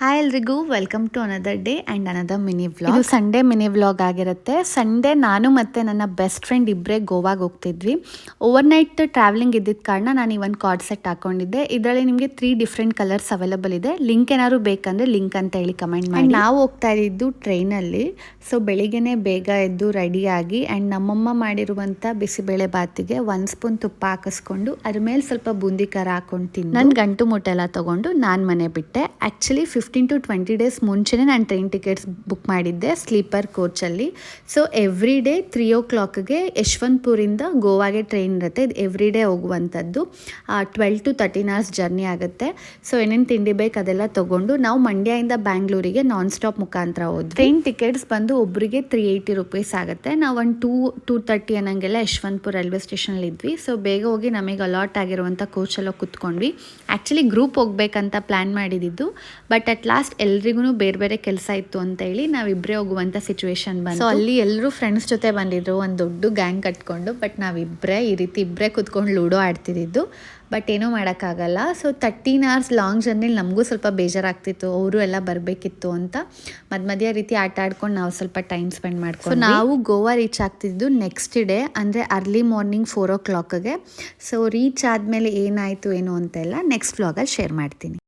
Hi ಎಲ್ರಿಗೂ welcome to another day and another mini vlog. ಇದು Sunday mini vlog ಆಗಿರುತ್ತೆ. Sunday ನಾನು ಮತ್ತು ನನ್ನ ಬೆಸ್ಟ್ ಫ್ರೆಂಡ್ ಇಬ್ಬರೇ ಗೋವಾಗೆ ಹೋಗ್ತಿದ್ವಿ. ಓವರ್ನೈಟ್ ಟ್ರಾವೆಲಿಂಗ್ ಇದ್ದಿದ್ದ ಕಾರಣ ನಾನು ಈ ಒಂದು ಕಾರ್ಡ್ ಸೆಟ್ ಹಾಕೊಂಡಿದ್ದೆ. ಇದರಲ್ಲಿ ನಿಮಗೆ 3 ಡಿಫ್ರೆಂಟ್ ಕಲರ್ಸ್ ಅವೈಲೇಬಲ್ ಇದೆ. ಲಿಂಕ್ ಏನಾದ್ರು ಬೇಕಂದರೆ ಲಿಂಕ್ ಅಂತ ಹೇಳಿ ಕಮೆಂಟ್ ಮಾಡಿ. ನಾವು ಹೋಗ್ತಾ ಇದ್ದಿದ್ದು ಟ್ರೈನಲ್ಲಿ. ಸೊ ಬೆಳಿಗ್ಗೆನೇ ಬೇಗ ಎದ್ದು ರೆಡಿಯಾಗಿ ಆ್ಯಂಡ್ ನಮ್ಮಮ್ಮ ಮಾಡಿರುವಂಥ ಬಿಸಿಬೇಳೆ ಬಾತಿಗೆ 1 ಸ್ಪೂನ್ ತುಪ್ಪ ಹಾಕಿಸ್ಕೊಂಡು ಅದ್ರ ಮೇಲೆ ಸ್ವಲ್ಪ ಬೂಂದಿ ಖಾರ ಹಾಕೊಂಡು ತಿಂದು ನನ್ನ ಗಂಟು ಮುಟ್ಟೆಲ್ಲ ತೊಗೊಂಡು ನಾನು ಮನೆ ಬಿಟ್ಟೆ. ಆ್ಯಕ್ಚುಲಿ 15 to 20 ಡೇಸ್ ಮುಂಚೆನೇ ನಾನು ಟ್ರೈನ್ ಟಿಕೆಟ್ಸ್ ಬುಕ್ ಮಾಡಿದ್ದೆ ಸ್ಲೀಪರ್ ಕೋಚಲ್ಲಿ. ಸೊ ಎವ್ರಿ ಡೇ 3 o'clockಗೆ ಯಶವಂತಪುರಿಂದ ಗೋವಾಗೆ ಟ್ರೈನ್ ಇರುತ್ತೆ. ಇದು ಎವ್ರಿ ಡೇ ಹೋಗುವಂಥದ್ದು. 12 to 13 hours ಜರ್ನಿ ಆಗುತ್ತೆ. ಸೊ ಏನೇನು ತಿಂಡಿ ಬೇಕು ಅದೆಲ್ಲ ತೊಗೊಂಡು ನಾವು ಮಂಡ್ಯದಿಂದ ಬ್ಯಾಂಗ್ಳೂರಿಗೆ ನಾನ್ ಸ್ಟಾಪ್ ಮುಖಾಂತರ ಹೋದ್ವಿ. ಟ್ರೈನ್ ಟಿಕೆಟ್ಸ್ ಬಂದು ಒಬ್ಬರಿಗೆ 380 rupees ಆಗುತ್ತೆ. ನಾವು ಒಂದು 2:30 ಅನ್ನಂಗೆಲ್ಲ ಯಶವಂತಪುರ ರೈಲ್ವೆ ಸ್ಟೇಷನಲ್ಲಿ ಇದ್ವಿ. ಸೊ ಬೇಗ ಹೋಗಿ ನಮಗೆ ಅಲಾಟ್ ಆಗಿರುವಂಥ ಕೋಚೆಲ್ಲ ಕುತ್ಕೊಂಡ್ವಿ. ಆ್ಯಕ್ಚುಲಿ ಗ್ರೂಪ್ ಹೋಗ್ಬೇಕಂತ ಪ್ಲ್ಯಾನ್ ಮಾಡಿದ್ದು, ಬಟ್ ಅಟ್ ಲಾಸ್ಟ್ ಎಲ್ರಿಗೂ ಬೇರೆ ಬೇರೆ ಕೆಲಸ ಇತ್ತು ಅಂತ ಹೇಳಿ ನಾವಿಬ್ಬರೇ ಹೋಗುವಂಥ ಸಿಚುವೇಶನ್ ಬಂತು. ಸೊ ಅಲ್ಲಿ ಎಲ್ಲರೂ ಫ್ರೆಂಡ್ಸ್ ಜೊತೆ ಬಂದಿದ್ರು, ಒಂದು ದೊಡ್ಡ ಗ್ಯಾಂಗ್ ಕಟ್ಕೊಂಡು. ಬಟ್ ನಾವಿಬ್ಬರೇ ಈ ರೀತಿ ಇಬ್ಬರೇ ಕುತ್ಕೊಂಡು ಲೂಡೋ ಆಡ್ತಿದ್ದು. ಬಟ್ ಏನೂ ಮಾಡೋಕ್ಕಾಗಲ್ಲ. ಸೊ 13 hours ಲಾಂಗ್ ಜರ್ನಿಲಿ ನಮಗೂ ಸ್ವಲ್ಪ ಬೇಜಾರಾಗ್ತಿತ್ತು, ಅವರು ಎಲ್ಲ ಬರಬೇಕಿತ್ತು ಅಂತ. ಮಧ್ಯ ರೀತಿ ಆಟ ಆಡ್ಕೊಂಡು ನಾವು ಸ್ವಲ್ಪ ಟೈಮ್ ಸ್ಪೆಂಡ್ ಮಾಡ್ಕೊಂಡು. ಸೊ ನಾವು ಗೋವಾ ರೀಚ್ ಆಗ್ತಿದ್ದು ನೆಕ್ಸ್ಟ್ ಡೇ, ಅಂದರೆ ಅರ್ಲಿ ಮಾರ್ನಿಂಗ್ 4 o'clockಗೆ. ಸೊ ರೀಚ್ ಆದಮೇಲೆ ಏನಾಯಿತು ಏನು ಅಂತೆಲ್ಲ ನೆಕ್ಸ್ಟ್ ವ್ಲಾಗಲ್ಲಿ ಶೇರ್ ಮಾಡ್ತೀನಿ.